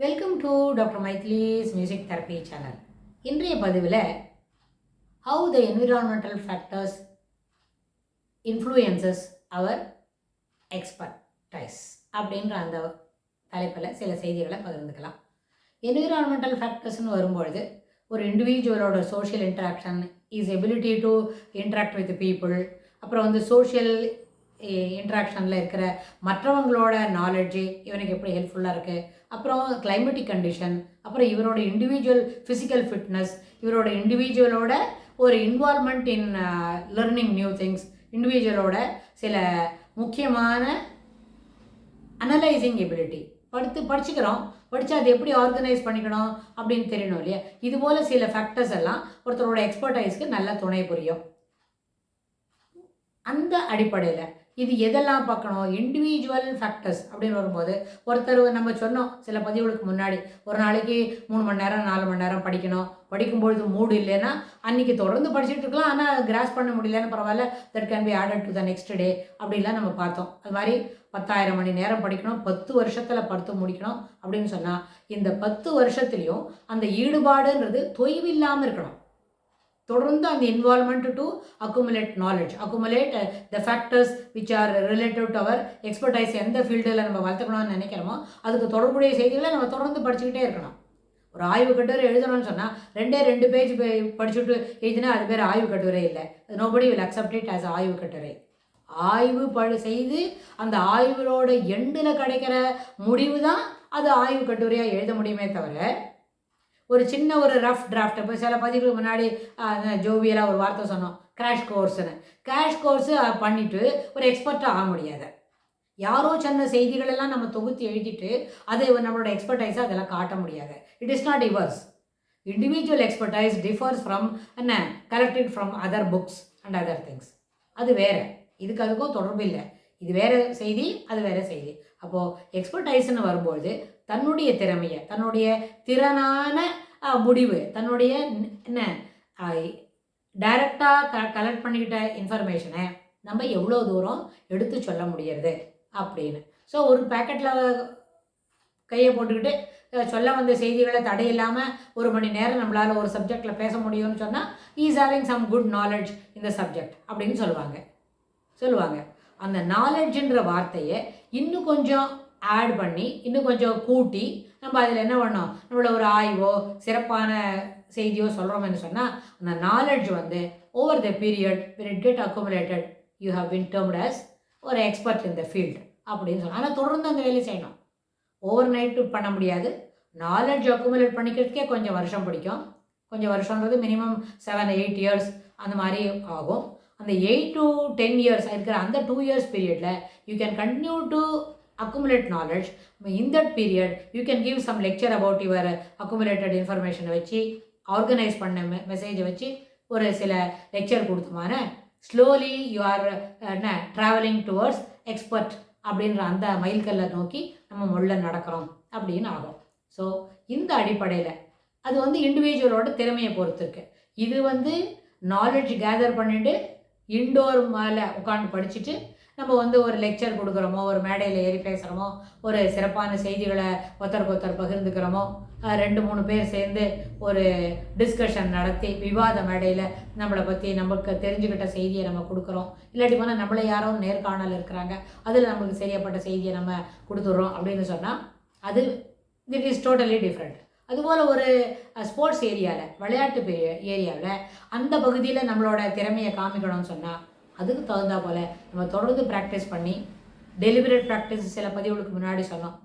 Welcome to doctor மைத்லிஸ் music therapy channel. இன்றைய பதிவில் how the environmental factors influences our expertise அப்படின்ற அந்த தலைப்பில் சில செய்திகளை பகிர்ந்துக்கலாம். என்விரான்மெண்டல் ஃபேக்டர்ஸ்னு வரும்பொழுது ஒரு இண்டிவிஜுவலோட social interaction, his ability to interact with people, அப்புறம் சோஷியல் இன்ட்ராக்ஷனில் இருக்கிற மற்றவங்களோட நாலேஜு இவனுக்கு எப்படி ஹெல்ப்ஃபுல்லாக இருக்குது, அப்புறம் கிளைமேட்டிக் கண்டிஷன், அப்புறம் இவரோட இண்டிவிஜுவல் ஃபிசிக்கல் ஃபிட்னஸ், இவரோட இண்டிவிஜுவலோட ஒரு involvement in learning new things, இண்டிவிஜுவலோட சில முக்கியமான அனலைசிங் எபிலிட்டி, படிச்சுக்கிறோம், படித்து அதை எப்படி ஆர்கனைஸ் பண்ணிக்கணும் அப்படின்னு தெரியணும் இல்லையா. இதுபோல் சில ஃபேக்டர்ஸ் எல்லாம் ஒருத்தரோட எக்ஸ்பர்டைஸ்க்கு நல்ல துணை புரியும். அந்த அடிப்படையில் இது எதெல்லாம் பார்க்கணும், இண்டிவிஜுவல் ஃபேக்டர்ஸ் அப்படின்னு வரும்போது ஒருத்தர் நம்ம சொன்னோம் சில பதிவுகளுக்கு முன்னாடி, ஒரு நாளைக்கு 3 மணி நேரம் 4 மணி நேரம் படிக்கணும், படிக்கும்பொழுது மூடு இல்லைன்னா அன்றைக்கி தொடர்ந்து படிச்சுட்டு இருக்கலாம், ஆனால் கிராஸ் பண்ண முடியலன்னு பரவாயில்ல, that can be added to the next day அப்படின்லாம் நம்ம பார்த்தோம். அது மாதிரி 10,000 மணி நேரம் படிக்கணும், 10 வருஷத்தில் படித்து முடிக்கணும் அப்படின்னு சொன்னால் இந்த 10 வருஷத்துலேயும் அந்த ஈடுபாடுன்றது தொய்வில்லாமல் இருக்கணும். தொடர்ந்து அந்த involvement to accumulate knowledge, accumulate the factors which are relative to our expertise. எந்த ஃபீல்டில் நம்ம வளர்த்துக்கணும்னு நினைக்கிறோமோ அதுக்கு தொடர்புடைய செய்திகளை நம்ம தொடர்ந்து படிச்சுக்கிட்டே இருக்கணும். ஒரு ஆய்வு கட்டுரை எழுதணும்னு சொன்னால் 2 பேஜ் படிச்சுட்டு எழுதினா அது பேர் ஆய்வு கட்டுரை இல்லை. Nobody will accept it as ஆய்வு கட்டுரை. ஆய்வு செய்து அந்த ஆய்வுகளோட எண்டில் கிடைக்கிற முடிவு தான் அது ஆய்வு கட்டுரையாக எழுத முடியுமே தவிர, ஒரு சின்ன ஒரு ரஃப் டிராஃப்ட், இப்போ சில பதிவுக்கு முன்னாடி ஜோவியலாக ஒரு வார்த்தை சொன்னோம், கிராஷ் கோர்ஸ்னு. கிராஷ் கோர்ஸு பண்ணிவிட்டு ஒரு எக்ஸ்பர்ட்டாக ஆக முடியாது. யாரோ சொன்ன செய்திகளெல்லாம் நம்ம தொகுத்து எழுதிட்டு அது நம்மளோட எக்ஸ்பர்டைஸாக அதெல்லாம் காட்ட முடியாது. It is not yours. Individual expertise differs from collected from other books and other things. அது வேறு, இதுக்கு அதுக்கும் தொடர்பு இல்லை. இது வேறு செய்தி, அது வேறு செய்தி. அப்போது எக்ஸ்பர்டைஸ்ன்னு வரும்பொழுது தன்னுடைய திறமையை, தன்னுடைய திறனான முடிவு, தன்னுடைய டைரக்டாக கலெக்ட் பண்ணிக்கிட்ட இன்ஃபர்மேஷனை நம்ம எவ்வளோ தூரம் எடுத்து சொல்ல முடியறது அப்படின்னு. ஸோ ஒரு பேக்கெட்டில் கையை போட்டுக்கிட்டு சொல்ல வந்த செய்திகளை தடையில்லாமல் 1 மணி நேரம் நம்மளால் ஒரு சப்ஜெக்டில் பேச முடியும்னு சொன்னால் is having some good knowledge இந்த சப்ஜெக்ட் அப்படின்னு சொல்லுவாங்க. அந்த நாலேஜுன்ற வார்த்தையை இன்னும் கொஞ்சம் ஆட் பண்ணி, இன்னும் கொஞ்சம் கூட்டி நம்ம அதில் என்ன பண்ணோம், நம்மளோட ஒரு ஆய்வோ சிறப்பான செய்தியோ சொல்கிறோம்னு சொன்னால் அந்த knowledge over the period when it get accumulated you have been termed as ஒரு எக்ஸ்பர்ட் in the field அப்படின்னு சொன்னால். ஆனால் தொடர்ந்து அந்த வேலை செய்யணும். ஓவர் நைட்டு பண்ண முடியாது. நாலேஜ் அக்குமுலேட் பண்ணிக்கிறதுக்கே கொஞ்சம் வருஷம் பிடிக்கும். கொஞ்சம் வருஷன்றது மினிமம் 7-8 இயர்ஸ் அந்த மாதிரி ஆகும். அந்த 8 to 10 இயர்ஸ் இருக்கிற அந்த 2 இயர்ஸ் பீரியடில் you can continue to accumulate knowledge. In that period you can give some lecture about your accumulated information வச்சு, ஆர்கனைஸ் பண்ண மெசேஜை வச்சு ஒரு சில லெக்சர் கொடுத்தமான slowly you are travelling towards expert அப்படின்ற அந்த மைல்கல்லை நோக்கி நம்ம முள்ள நடக்கிறோம் அப்படின்னு ஆகும். ஸோ இந்த அடிப்படையில் அது இண்டிவிஜுவலோட திறமையை பொறுத்து இருக்கு. இது நாலேஜ் கேதர் பண்ணிட்டு இன்டோர் மேலே உட்காந்து படிச்சுட்டு நம்ம ஒரு லெக்சர் கொடுக்குறோமோ, ஒரு மேடையில் ஏறி பேசுகிறோமோ, ஒரு சிறப்பான செய்திகளை ஒருத்தருக்கு பகிர்ந்துக்கிறோமோ, 2-3 பேர் சேர்ந்து ஒரு டிஸ்கஷன் நடத்தி விவாத மேடையில் நம்மளை பற்றி நமக்கு தெரிஞ்சுக்கிட்ட செய்தியை நம்ம கொடுக்குறோம். இல்லாட்டி போனால் நம்மளை யாரோ நேர்காணல் இருக்கிறாங்க, அதில் நம்மளுக்கு சரியப்பட்ட செய்தியை நம்ம கொடுத்துட்றோம் அப்படின்னு சொன்னால் அது இட் இஸ் டோட்டலி டிஃப்ரெண்ட். அதுபோல் ஒரு ஸ்போர்ட்ஸ் ஏரியாவில், விளையாட்டு ஏரியாவில் அந்த பகுதியில் நம்மளோட திறமையை காமிக்கணும்னு சொன்னால் அதுக்கு தகுந்தா போல் நம்ம தொடர்ந்து ப்ராக்டிஸ் பண்ணி, டெலிபரேட் ப்ராக்டிஸ் சில பதிவுகளுக்கு முன்னாடி சொன்னோம்,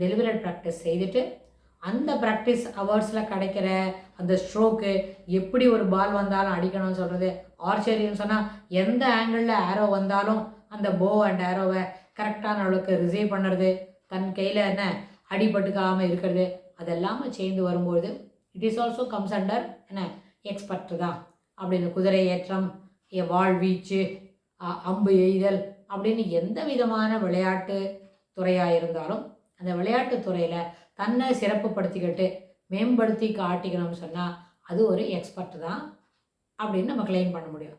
டெலிபரேட் ப்ராக்டிஸ் செய்துட்டு அந்த ப்ராக்டிஸ் ஹவர்ஸில் கிடைக்கிற அந்த ஸ்ட்ரோக்கு, எப்படி ஒரு பால் வந்தாலும் அடிக்கணும்னு சொல்கிறது, ஆர்ச்சரின்னு சொன்னால் எந்த ஆங்கிளில் ஆரோ வந்தாலும் அந்த போ அண்ட் ஆரோவை கரெக்டான அளவுக்கு ரிசீவ் பண்ணுறது, தன் கையில் அடிபட்டுக்காமல் இருக்கிறது, அதெல்லாமே சேர்ந்து வரும்பொழுது it is also comes under expert தான் அப்படின்னு. குதிரை ஏற்றம், வாழ்வீச்சு, அம்பு எய்தல் அப்படின்னு எந்த விதமான விளையாட்டு துறையாக இருந்தாலும் அந்த விளையாட்டு துறையில் தன்னை சிறப்புப்படுத்திக்கிட்டு மேம்படுத்தி காட்டிக்கணும்னு சொன்னால் அது ஒரு எக்ஸ்பர்ட் தான் அப்படின்னு நம்ம கிளைம் பண்ண முடியும்.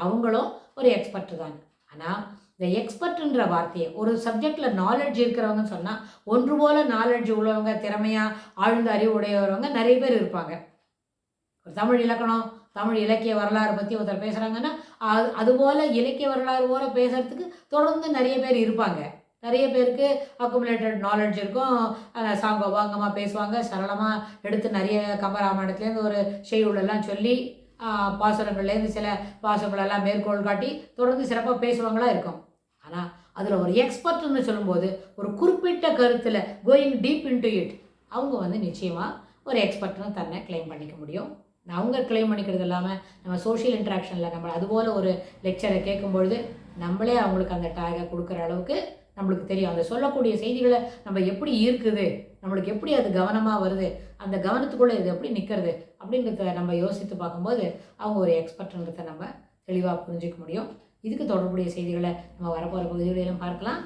அவங்களும் ஒரு எக்ஸ்பர்ட் தான். ஆனால் இந்த எக்ஸ்பர்ட்ன்ற வார்த்தையை ஒரு சப்ஜெக்டில் நாலேஜ் இருக்கிறவங்கன்னு சொன்னால் ஒன்று போல் நாலேஜ் உள்ளவங்க, திறமையாக ஆழ்ந்த அறிவு உடையவங்க நிறைய பேர் இருப்பாங்க. ஒரு தமிழ் இலக்கணம், தமிழ் இலக்கிய வரலாறு பற்றி ஒருத்தர் பேசுகிறாங்கன்னா அதுபோல் இலக்கிய வரலாறு போல் பேசுகிறதுக்கு தொடர்ந்து நிறைய பேர் இருப்பாங்க. நிறைய பேருக்கு அக்குமுலேட்டட் நாலேஜ் இருக்கும். சாங்கோபாங்கமாக பேசுவாங்க, சரளமாக எடுத்து நிறைய கம்பராமாயணத்துலேருந்து ஒரு செய்யுளெல்லாம் சொல்லி பாசுரங்கள்லேருந்து சில பாசுரங்களெல்லாம் மேற்கோள் காட்டி தொடர்ந்து சிறப்பாக பேசுவாங்களா இருக்கும். ஆனால் அதில் ஒரு எக்ஸ்பர்ட்னு சொல்லும்போது ஒரு குறிப்பிட்ட கருத்தில் கோயிங் டீப் இன்டு இட் அவங்க நிச்சயமாக ஒரு எக்ஸ்பர்ட்னு தன்னை கிளைம் பண்ணிக்க முடியும். அவங்க கிளைம் பண்ணிக்கிறது இல்லாமல் நம்ம சோஷியல் இன்ட்ராக்ஷனில் நம்ம அதுபோல் ஒரு லெக்சரை கேட்கும்பொழுது நம்மளே அவங்களுக்கு அந்த டேகை கொடுக்குற அளவுக்கு நம்மளுக்கு தெரியும். அந்த சொல்லக்கூடிய செய்திகளை நம்ம எப்படி இருக்குது, நம்மளுக்கு எப்படி அது கவனமாக வருது, அந்த கவனத்துக்குள்ளே இது எப்படி நிற்கிறது அப்படின்றத நம்ம யோசித்து பார்க்கும்போது அவங்க ஒரு எக்ஸ்பர்ட்ன்றதை நம்ம தெளிவாக புரிஞ்சிக்க முடியும். இதுக்கு தொடர்புடைய செய்திகளை நம்ம வரப்போகிற பகுதிகளிலும் பார்க்கலாம்.